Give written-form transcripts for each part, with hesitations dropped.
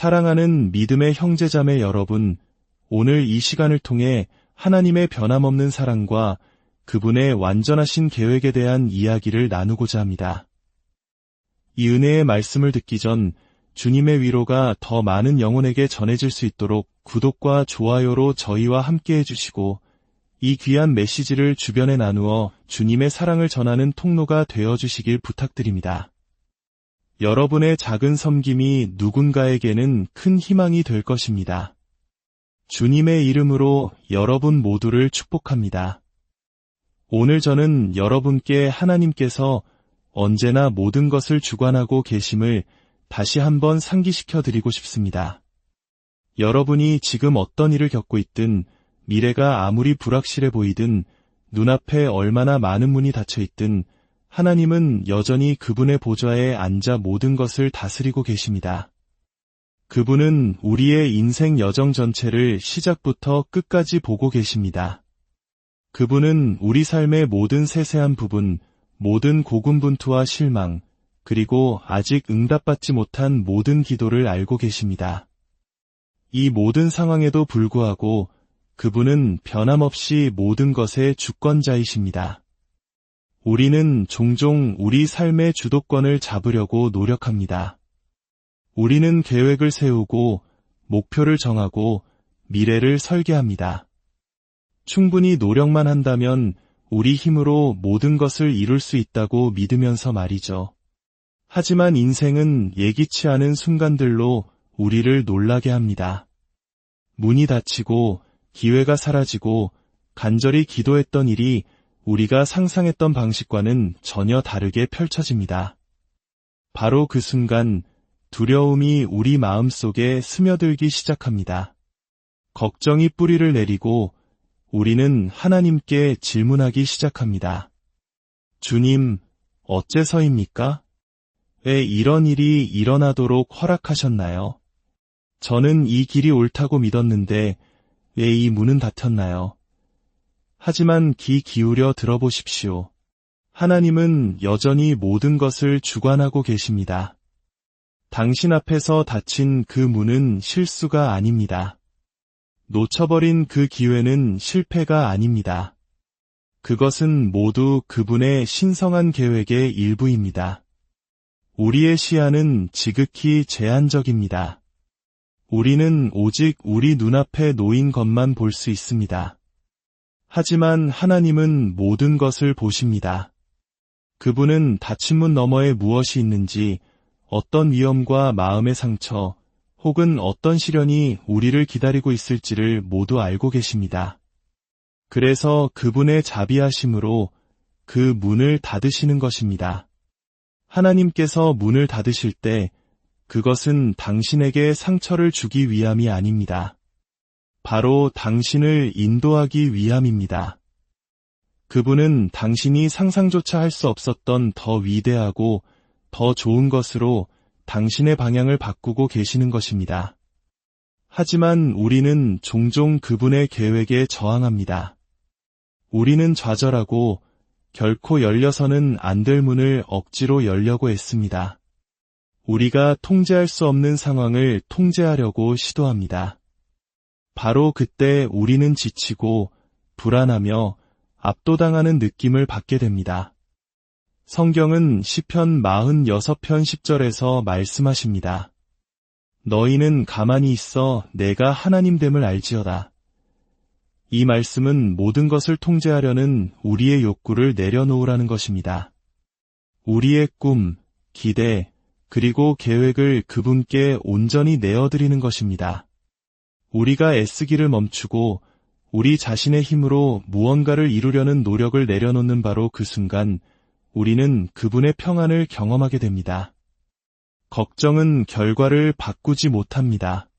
사랑하는 믿음의 형제자매 여러분, 오늘 이 시간을 통해 하나님의 변함없는 사랑과 그분의 완전하신 계획에 대한 이야기를 나누고자 합니다. 이 은혜의 말씀을 듣기 전 주님의 위로가 더 많은 영혼에게 전해질 수 있도록 구독과 좋아요로 저희와 함께 해주시고 이 귀한 메시지를 주변에 나누어 주님의 사랑을 전하는 통로가 되어주시길 부탁드립니다. 여러분의 작은 섬김이 누군가에게는 큰 희망이 될 것입니다. 주님의 이름으로 여러분 모두를 축복합니다. 오늘 저는 여러분께 하나님께서 언제나 모든 것을 주관하고 계심을 다시 한번 상기시켜 드리고 싶습니다. 여러분이 지금 어떤 일을 겪고 있든, 미래가 아무리 불확실해 보이든, 눈앞에 얼마나 많은 문이 닫혀 있든, 하나님은 여전히 그분의 보좌에 앉아 모든 것을 다스리고 계십니다. 그분은 우리의 인생 여정 전체를 시작부터 끝까지 보고 계십니다. 그분은 우리 삶의 모든 세세한 부분, 모든 고군분투와 실망, 그리고 아직 응답받지 못한 모든 기도를 알고 계십니다. 이 모든 상황에도 불구하고 그분은 변함없이 모든 것의 주권자이십니다. 우리는 종종 우리 삶의 주도권을 잡으려고 노력합니다. 우리는 계획을 세우고 목표를 정하고 미래를 설계합니다. 충분히 노력만 한다면 우리 힘으로 모든 것을 이룰 수 있다고 믿으면서 말이죠. 하지만 인생은 예기치 않은 순간들로 우리를 놀라게 합니다. 문이 닫히고 기회가 사라지고 간절히 기도했던 일이 우리가 상상했던 방식과는 전혀 다르게 펼쳐집니다. 바로 그 순간 두려움이 우리 마음속에 스며들기 시작합니다. 걱정이 뿌리를 내리고 우리는 하나님께 질문하기 시작합니다. 주님, 어째서입니까? 왜 이런 일이 일어나도록 허락하셨나요? 저는 이 길이 옳다고 믿었는데 왜 이 문은 닫혔나요? 하지만 귀 기울여 들어보십시오. 하나님은 여전히 모든 것을 주관하고 계십니다. 당신 앞에서 닫힌 그 문은 실수가 아닙니다. 놓쳐버린 그 기회는 실패가 아닙니다. 그것은 모두 그분의 신성한 계획의 일부입니다. 우리의 시야는 지극히 제한적입니다. 우리는 오직 우리 눈앞에 놓인 것만 볼 수 있습니다. 하지만 하나님은 모든 것을 보십니다. 그분은 닫힌 문 너머에 무엇이 있는지, 어떤 위험과 마음의 상처, 혹은 어떤 시련이 우리를 기다리고 있을지를 모두 알고 계십니다. 그래서 그분의 자비하심으로 그 문을 닫으시는 것입니다. 하나님께서 문을 닫으실 때 그것은 당신에게 상처를 주기 위함이 아닙니다. 바로 당신을 인도하기 위함입니다. 그분은 당신이 상상조차 할 수 없었던 더 위대하고 더 좋은 것으로 당신의 방향을 바꾸고 계시는 것입니다. 하지만 우리는 종종 그분의 계획에 저항합니다. 우리는 좌절하고 결코 열려서는 안 될 문을 억지로 열려고 애씁니다. 우리가 통제할 수 없는 상황을 통제하려고 시도합니다. 바로 그때 우리는 지치고 불안하며 압도당하는 느낌을 받게 됩니다. 성경은 시편 46편 10절에서 말씀하십니다. 너희는 가만히 있어 내가 하나님됨을 알지어다. 이 말씀은 모든 것을 통제하려는 우리의 욕구를 내려놓으라는 것입니다. 우리의 꿈, 기대, 그리고 계획을 그분께 온전히 내어드리는 것입니다. 우리가 애쓰기를 멈추고 우리 자신의 힘으로 무언가를 이루려는 노력을 내려놓는 바로 그 순간 우리는 그분의 평안을 경험하게 됩니다. 걱정은 결과를 바꾸지 못합니다.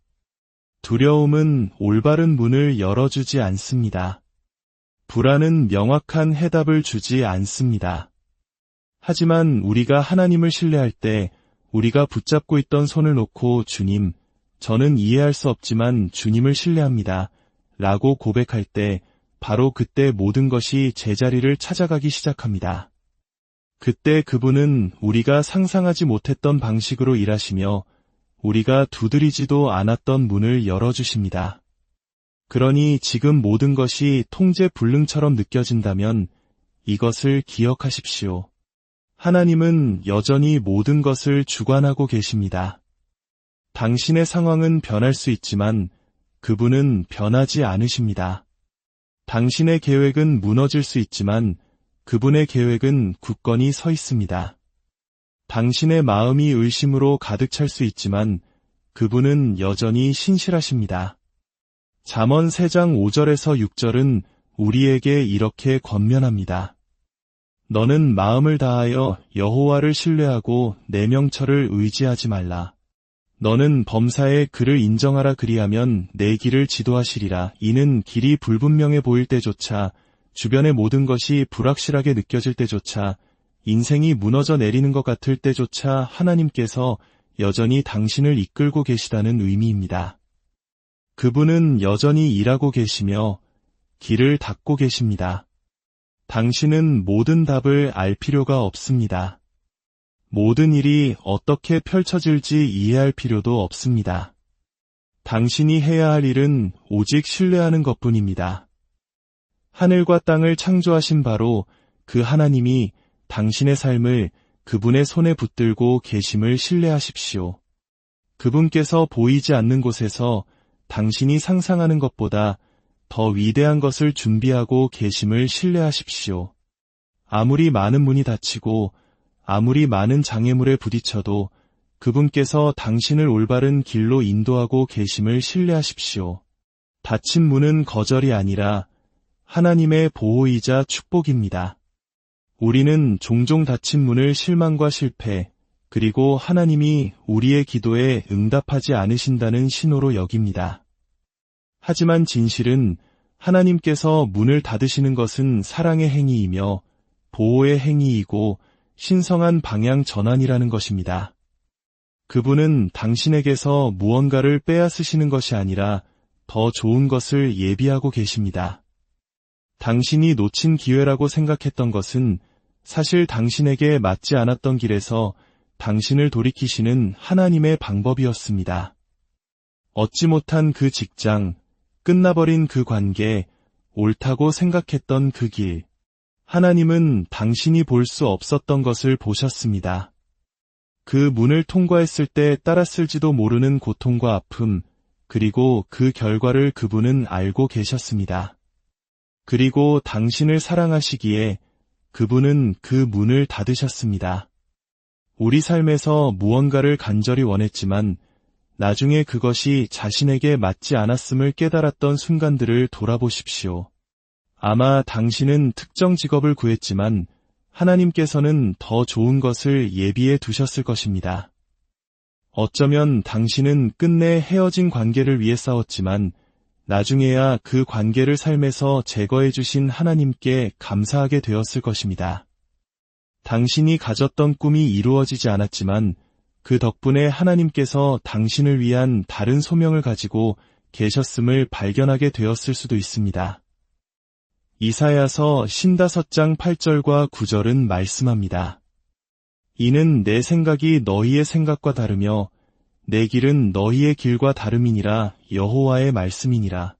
두려움은 올바른 문을 열어주지 않습니다. 불안은 명확한 해답을 주지 않습니다. 하지만 우리가 하나님을 신뢰할 때 우리가 붙잡고 있던 손을 놓고 주님, 저는 이해할 수 없지만 주님을 신뢰합니다. 라고 고백할 때 바로 그때 모든 것이 제자리를 찾아가기 시작합니다. 그때 그분은 우리가 상상하지 못했던 방식으로 일하시며 우리가 두드리지도 않았던 문을 열어주십니다. 그러니 지금 모든 것이 통제불능처럼 느껴진다면 이것을 기억하십시오. 하나님은 여전히 모든 것을 주관하고 계십니다. 당신의 상황은 변할 수 있지만 그분은 변하지 않으십니다. 당신의 계획은 무너질 수 있지만 그분의 계획은 굳건히 서 있습니다. 당신의 마음이 의심으로 가득 찰 수 있지만 그분은 여전히 신실하십니다. 잠언 3장 5절에서 6절은 우리에게 이렇게 권면합니다. 너는 마음을 다하여 여호와를 신뢰하고 내 명철을 의지하지 말라. 너는 범사에 그를 인정하라. 그리하면 내 길을 지도하시리라. 이는 길이 불분명해 보일 때조차, 주변의 모든 것이 불확실하게 느껴질 때조차, 인생이 무너져 내리는 것 같을 때조차 하나님께서 여전히 당신을 이끌고 계시다는 의미입니다. 그분은 여전히 일하고 계시며 길을 닦고 계십니다. 당신은 모든 답을 알 필요가 없습니다. 모든 일이 어떻게 펼쳐질지 이해할 필요도 없습니다. 당신이 해야 할 일은 오직 신뢰하는 것뿐입니다. 하늘과 땅을 창조하신 바로 그 하나님이 당신의 삶을 그분의 손에 붙들고 계심을 신뢰하십시오. 그분께서 보이지 않는 곳에서 당신이 상상하는 것보다 더 위대한 것을 준비하고 계심을 신뢰하십시오. 아무리 많은 문이 닫히고 아무리 많은 장애물에 부딪혀도 그분께서 당신을 올바른 길로 인도하고 계심을 신뢰하십시오. 닫힌 문은 거절이 아니라 하나님의 보호이자 축복입니다. 우리는 종종 닫힌 문을 실망과 실패, 그리고 하나님이 우리의 기도에 응답하지 않으신다는 신호로 여깁니다. 하지만 진실은 하나님께서 문을 닫으시는 것은 사랑의 행위이며 보호의 행위이고 신성한 방향 전환이라는 것입니다. 그분은 당신에게서 무언가를 빼앗으시는 것이 아니라 더 좋은 것을 예비하고 계십니다. 당신이 놓친 기회라고 생각했던 것은 사실 당신에게 맞지 않았던 길에서 당신을 돌이키시는 하나님의 방법이었습니다. 얻지 못한 그 직장, 끝나버린 그 관계, 옳다고 생각했던 그 길. 하나님은 당신이 볼 수 없었던 것을 보셨습니다. 그 문을 통과했을 때 따랐을지도 모르는 고통과 아픔, 그리고 그 결과를 그분은 알고 계셨습니다. 그리고 당신을 사랑하시기에 그분은 그 문을 닫으셨습니다. 우리 삶에서 무언가를 간절히 원했지만 나중에 그것이 자신에게 맞지 않았음을 깨달았던 순간들을 돌아보십시오. 아마 당신은 특정 직업을 구했지만 하나님께서는 더 좋은 것을 예비해 두셨을 것입니다. 어쩌면 당신은 끝내 헤어진 관계를 위해 싸웠지만 나중에야 그 관계를 삶에서 제거해 주신 하나님께 감사하게 되었을 것입니다. 당신이 가졌던 꿈이 이루어지지 않았지만 그 덕분에 하나님께서 당신을 위한 다른 소명을 가지고 계셨음을 발견하게 되었을 수도 있습니다. 이사야서 55장 8절과 9절은 말씀합니다. 이는 내 생각이 너희의 생각과 다르며 내 길은 너희의 길과 다름이니라. 여호와의 말씀이니라.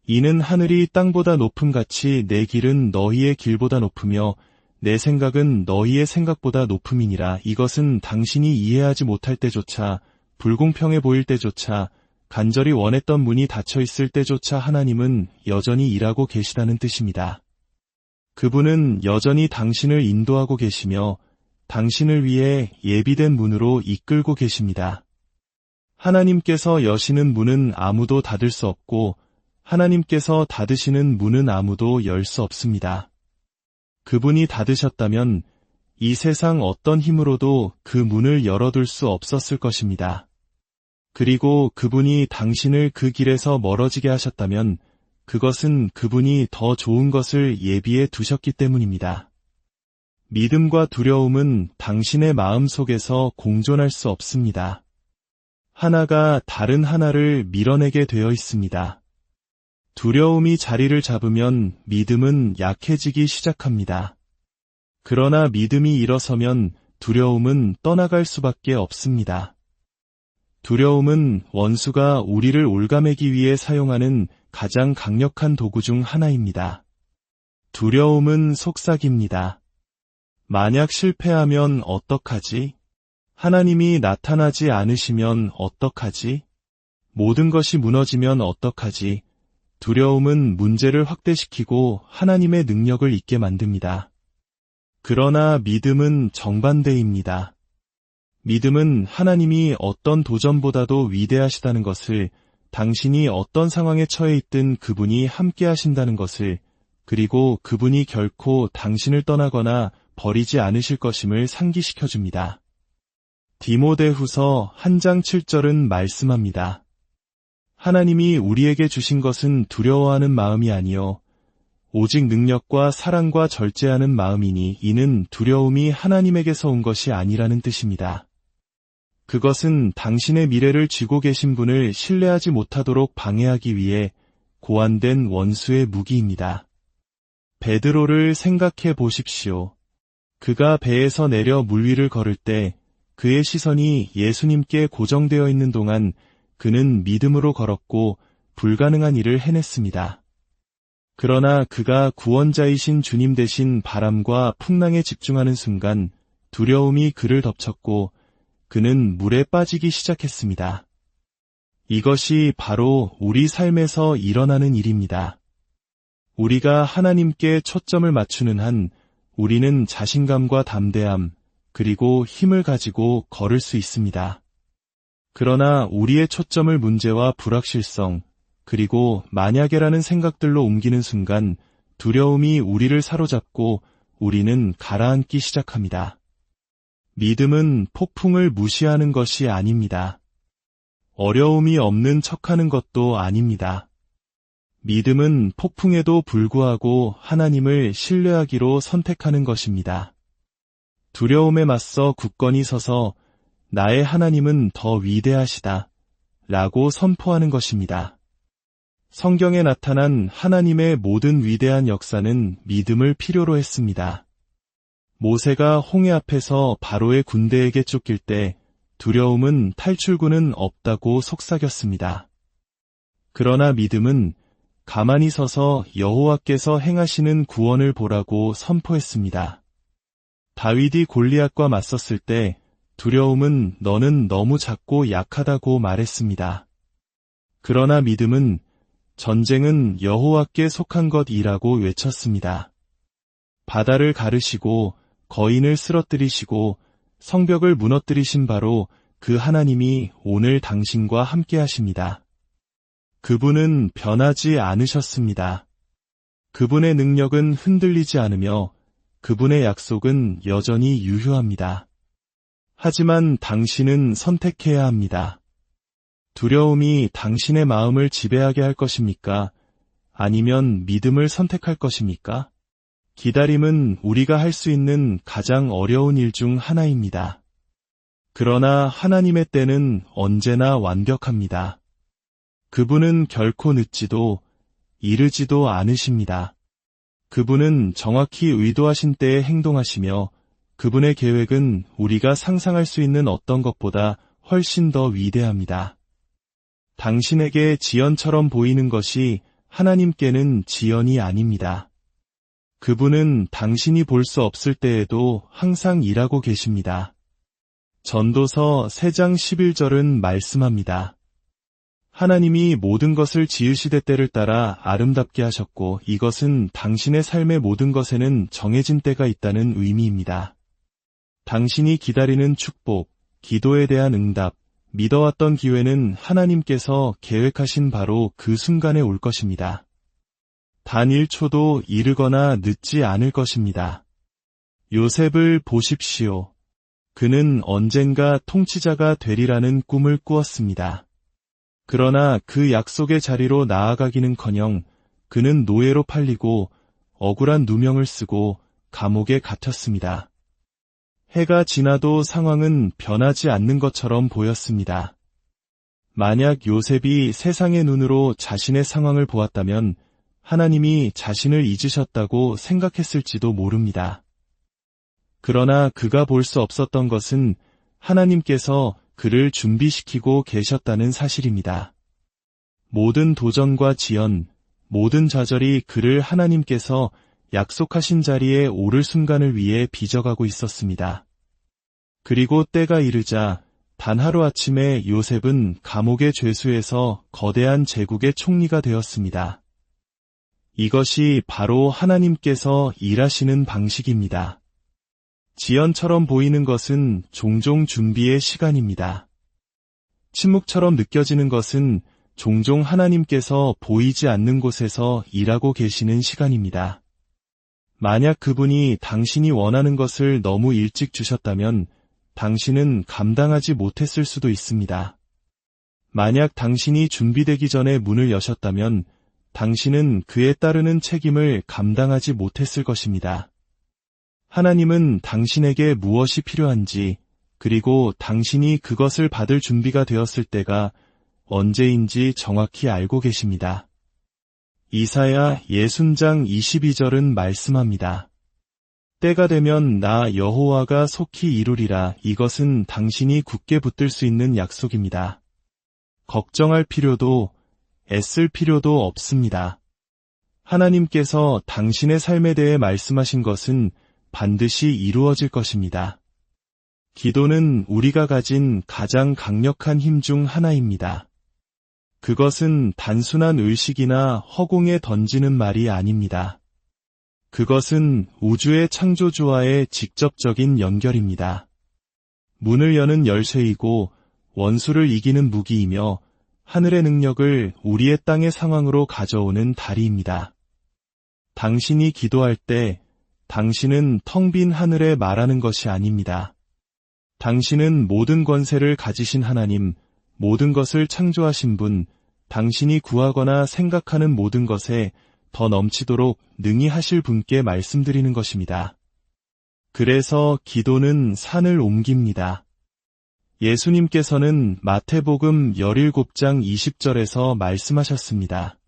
이는 하늘이 땅보다 높음같이 내 길은 너희의 길보다 높으며 내 생각은 너희의 생각보다 높음이니라. 이것은 당신이 이해하지 못할 때조차, 불공평해 보일 때조차, 간절히 원했던 문이 닫혀 있을 때조차 하나님은 여전히 일하고 계시다는 뜻입니다. 그분은 여전히 당신을 인도하고 계시며 당신을 위해 예비된 문으로 이끌고 계십니다. 하나님께서 여시는 문은 아무도 닫을 수 없고 하나님께서 닫으시는 문은 아무도 열 수 없습니다. 그분이 닫으셨다면 이 세상 어떤 힘으로도 그 문을 열어둘 수 없었을 것입니다. 그리고 그분이 당신을 그 길에서 멀어지게 하셨다면 그것은 그분이 더 좋은 것을 예비해 두셨기 때문입니다. 믿음과 두려움은 당신의 마음 속에서 공존할 수 없습니다. 하나가 다른 하나를 밀어내게 되어 있습니다. 두려움이 자리를 잡으면 믿음은 약해지기 시작합니다. 그러나 믿음이 일어서면 두려움은 떠나갈 수밖에 없습니다. 두려움은 원수가 우리를 옭아매기 위해 사용하는 가장 강력한 도구 중 하나입니다. 두려움은 속삭입니다. 만약 실패하면 어떡하지? 하나님이 나타나지 않으시면 어떡하지? 모든 것이 무너지면 어떡하지? 두려움은 문제를 확대시키고 하나님의 능력을 잊게 만듭니다. 그러나 믿음은 정반대입니다. 믿음은 하나님이 어떤 도전보다도 위대하시다는 것을, 당신이 어떤 상황에 처해 있든 그분이 함께 하신다는 것을, 그리고 그분이 결코 당신을 떠나거나 버리지 않으실 것임을 상기시켜줍니다. 디모데후서 1장 7절은 말씀합니다. 하나님이 우리에게 주신 것은 두려워하는 마음이 아니요 오직 능력과 사랑과 절제하는 마음이니 이는 두려움이 하나님에게서 온 것이 아니라는 뜻입니다. 그것은 당신의 미래를 쥐고 계신 분을 신뢰하지 못하도록 방해하기 위해 고안된 원수의 무기입니다. 베드로를 생각해 보십시오. 그가 배에서 내려 물 위를 걸을 때 그의 시선이 예수님께 고정되어 있는 동안 그는 믿음으로 걸었고 불가능한 일을 해냈습니다. 그러나 그가 구원자이신 주님 대신 바람과 풍랑에 집중하는 순간 두려움이 그를 덮쳤고 그는 물에 빠지기 시작했습니다. 이것이 바로 우리 삶에서 일어나는 일입니다. 우리가 하나님께 초점을 맞추는 한 우리는 자신감과 담대함, 그리고 힘을 가지고 걸을 수 있습니다. 그러나 우리의 초점을 문제와 불확실성, 그리고 만약에라는 생각들로 옮기는 순간 두려움이 우리를 사로잡고 우리는 가라앉기 시작합니다. 믿음은 폭풍을 무시하는 것이 아닙니다. 어려움이 없는 척하는 것도 아닙니다. 믿음은 폭풍에도 불구하고 하나님을 신뢰하기로 선택하는 것입니다. 두려움에 맞서 굳건히 서서 나의 하나님은 더 위대하시다 라고 선포하는 것입니다. 성경에 나타난 하나님의 모든 위대한 역사는 믿음을 필요로 했습니다. 모세가 홍해 앞에서 바로의 군대에게 쫓길 때 두려움은 탈출구는 없다고 속삭였습니다. 그러나 믿음은 가만히 서서 여호와께서 행하시는 구원을 보라고 선포했습니다. 다윗이 골리앗과 맞섰을 때 두려움은 너는 너무 작고 약하다고 말했습니다. 그러나 믿음은 전쟁은 여호와께 속한 것이라고 외쳤습니다. 바다를 가르시고 거인을 쓰러뜨리시고 성벽을 무너뜨리신 바로 그 하나님이 오늘 당신과 함께 하십니다. 그분은 변하지 않으셨습니다. 그분의 능력은 흔들리지 않으며 그분의 약속은 여전히 유효합니다. 하지만 당신은 선택해야 합니다. 두려움이 당신의 마음을 지배하게 할 것입니까? 아니면 믿음을 선택할 것입니까? 기다림은 우리가 할 수 있는 가장 어려운 일 중 하나입니다. 그러나 하나님의 때는 언제나 완벽합니다. 그분은 결코 늦지도 이르지도 않으십니다. 그분은 정확히 의도하신 때에 행동하시며 그분의 계획은 우리가 상상할 수 있는 어떤 것보다 훨씬 더 위대합니다. 당신에게 지연처럼 보이는 것이 하나님께는 지연이 아닙니다. 그분은 당신이 볼 수 없을 때에도 항상 일하고 계십니다. 전도서 3장 11절은 말씀합니다. 하나님이 모든 것을 지으시되 때를 따라 아름답게 하셨고 이것은 당신의 삶의 모든 것에는 정해진 때가 있다는 의미입니다. 당신이 기다리는 축복, 기도에 대한 응답, 믿어왔던 기회는 하나님께서 계획하신 바로 그 순간에 올 것입니다. 단 1초도 이르거나 늦지 않을 것입니다. 요셉을 보십시오. 그는 언젠가 통치자가 되리라는 꿈을 꾸었습니다. 그러나 그 약속의 자리로 나아가기는커녕 그는 노예로 팔리고 억울한 누명을 쓰고 감옥에 갇혔습니다. 해가 지나도 상황은 변하지 않는 것처럼 보였습니다. 만약 요셉이 세상의 눈으로 자신의 상황을 보았다면 하나님이 자신을 잊으셨다고 생각했을지도 모릅니다. 그러나 그가 볼 수 없었던 것은 하나님께서 그를 준비시키고 계셨다는 사실입니다. 모든 도전과 지연, 모든 좌절이 그를 하나님께서 약속하신 자리에 오를 순간을 위해 빚어가고 있었습니다. 그리고 때가 이르자 단 하루아침에 요셉은 감옥의 죄수에서 거대한 제국의 총리가 되었습니다. 이것이 바로 하나님께서 일하시는 방식입니다. 지연처럼 보이는 것은 종종 준비의 시간입니다. 침묵처럼 느껴지는 것은 종종 하나님께서 보이지 않는 곳에서 일하고 계시는 시간입니다. 만약 그분이 당신이 원하는 것을 너무 일찍 주셨다면 당신은 감당하지 못했을 수도 있습니다. 만약 당신이 준비되기 전에 문을 여셨다면 당신은 그에 따르는 책임을 감당하지 못했을 것입니다. 하나님은 당신에게 무엇이 필요한지, 그리고 당신이 그것을 받을 준비가 되었을 때가 언제인지 정확히 알고 계십니다. 이사야 60장 22절은 말씀합니다. 때가 되면 나 여호와가 속히 이루리라. 이것은 당신이 굳게 붙들 수 있는 약속입니다. 걱정할 필요도 애쓸 필요도 없습니다. 하나님께서 당신의 삶에 대해 말씀하신 것은 반드시 이루어질 것입니다. 기도는 우리가 가진 가장 강력한 힘 중 하나입니다. 그것은 단순한 의식이나 허공에 던지는 말이 아닙니다. 그것은 우주의 창조주와의 직접적인 연결입니다. 문을 여는 열쇠이고 원수를 이기는 무기이며 하늘의 능력을 우리의 땅의 상황으로 가져오는 다리입니다. 당신이 기도할 때 당신은 텅 빈 하늘에 말하는 것이 아닙니다. 당신은 모든 권세를 가지신 하나님, 모든 것을 창조하신 분, 당신이 구하거나 생각하는 모든 것에 더 넘치도록 능히 하실 분께 말씀드리는 것입니다. 그래서 기도는 산을 옮깁니다. 예수님께서는 마태복음 17장 20절에서 말씀하셨습니다.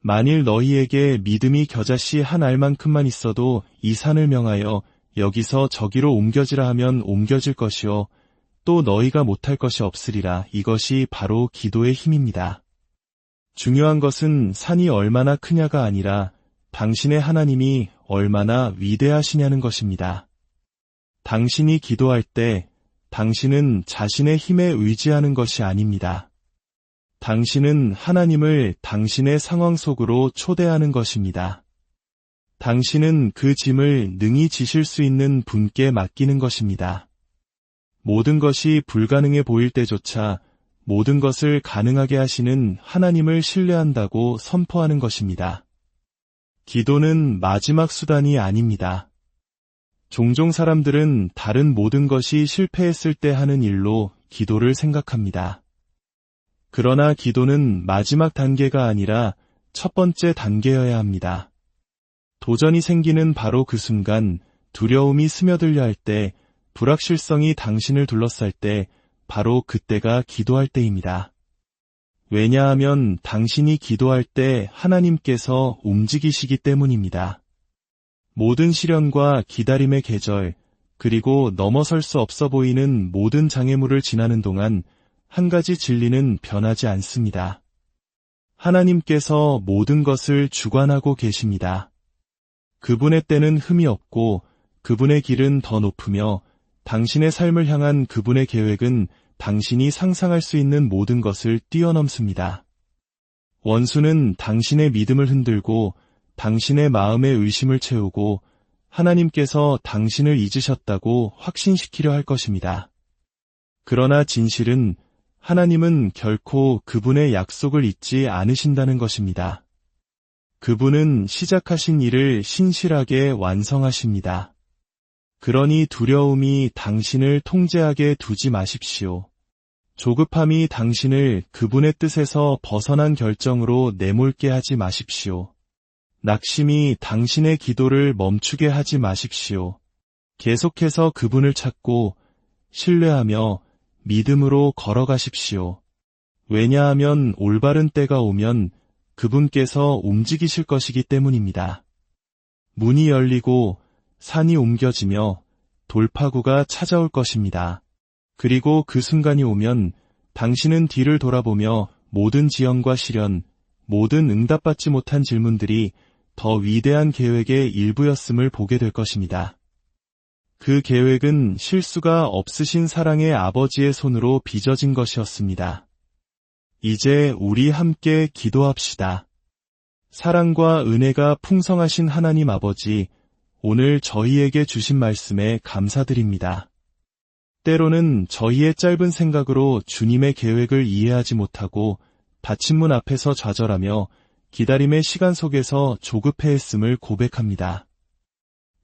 만일 너희에게 믿음이 겨자씨 한 알만큼만 있어도 이 산을 명하여 여기서 저기로 옮겨지라 하면 옮겨질 것이요 또 너희가 못할 것이 없으리라. 이것이 바로 기도의 힘입니다. 중요한 것은 산이 얼마나 크냐가 아니라 당신의 하나님이 얼마나 위대하시냐는 것입니다. 당신이 기도할 때 당신은 자신의 힘에 의지하는 것이 아닙니다. 당신은 하나님을 당신의 상황 속으로 초대하는 것입니다. 당신은 그 짐을 능히 지실 수 있는 분께 맡기는 것입니다. 모든 것이 불가능해 보일 때조차 모든 것을 가능하게 하시는 하나님을 신뢰한다고 선포하는 것입니다. 기도는 마지막 수단이 아닙니다. 종종 사람들은 다른 모든 것이 실패했을 때 하는 일로 기도를 생각합니다. 그러나 기도는 마지막 단계가 아니라 첫 번째 단계여야 합니다. 도전이 생기는 바로 그 순간, 두려움이 스며들려 할 때, 불확실성이 당신을 둘러쌀 때, 바로 그때가 기도할 때입니다. 왜냐하면 당신이 기도할 때 하나님께서 움직이시기 때문입니다. 모든 시련과 기다림의 계절, 그리고 넘어설 수 없어 보이는 모든 장애물을 지나는 동안 한 가지 진리는 변하지 않습니다. 하나님께서 모든 것을 주관하고 계십니다. 그분의 때는 흠이 없고 그분의 길은 더 높으며 당신의 삶을 향한 그분의 계획은 당신이 상상할 수 있는 모든 것을 뛰어넘습니다. 원수는 당신의 믿음을 흔들고 당신의 마음에 의심을 채우고 하나님께서 당신을 잊으셨다고 확신시키려 할 것입니다. 그러나 진실은 하나님은 결코 그분의 약속을 잊지 않으신다는 것입니다. 그분은 시작하신 일을 신실하게 완성하십니다. 그러니 두려움이 당신을 통제하게 두지 마십시오. 조급함이 당신을 그분의 뜻에서 벗어난 결정으로 내몰게 하지 마십시오. 낙심이 당신의 기도를 멈추게 하지 마십시오. 계속해서 그분을 찾고 신뢰하며 믿음으로 걸어가십시오. 왜냐하면 올바른 때가 오면 그분께서 움직이실 것이기 때문입니다. 문이 열리고 산이 옮겨지며 돌파구가 찾아올 것입니다. 그리고 그 순간이 오면 당신은 뒤를 돌아보며 모든 지연과 시련, 모든 응답받지 못한 질문들이 더 위대한 계획의 일부였음을 보게 될 것입니다. 그 계획은 실수가 없으신 사랑의 아버지의 손으로 빚어진 것이었습니다. 이제 우리 함께 기도합시다. 사랑과 은혜가 풍성하신 하나님 아버지, 오늘 저희에게 주신 말씀에 감사드립니다. 때로는 저희의 짧은 생각으로 주님의 계획을 이해하지 못하고 닫힌 문 앞에서 좌절하며 기다림의 시간 속에서 조급해했음을 고백합니다.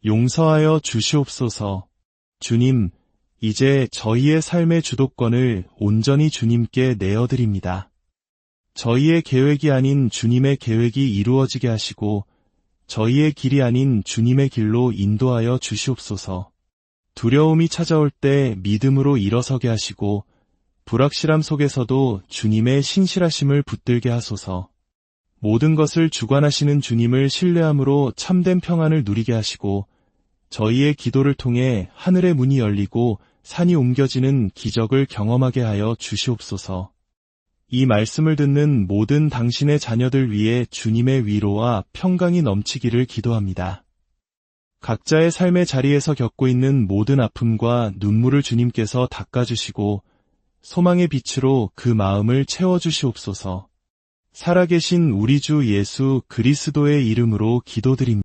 용서하여 주시옵소서. 주님, 이제 저희의 삶의 주도권을 온전히 주님께 내어드립니다. 저희의 계획이 아닌 주님의 계획이 이루어지게 하시고 저희의 길이 아닌 주님의 길로 인도하여 주시옵소서. 두려움이 찾아올 때 믿음으로 일어서게 하시고 불확실함 속에서도 주님의 신실하심을 붙들게 하소서. 모든 것을 주관하시는 주님을 신뢰함으로 참된 평안을 누리게 하시고 저희의 기도를 통해 하늘의 문이 열리고 산이 옮겨지는 기적을 경험하게 하여 주시옵소서. 이 말씀을 듣는 모든 당신의 자녀들 위해 주님의 위로와 평강이 넘치기를 기도합니다. 각자의 삶의 자리에서 겪고 있는 모든 아픔과 눈물을 주님께서 닦아주시고 소망의 빛으로 그 마음을 채워주시옵소서. 살아계신 우리 주 예수 그리스도의 이름으로 기도드립니다.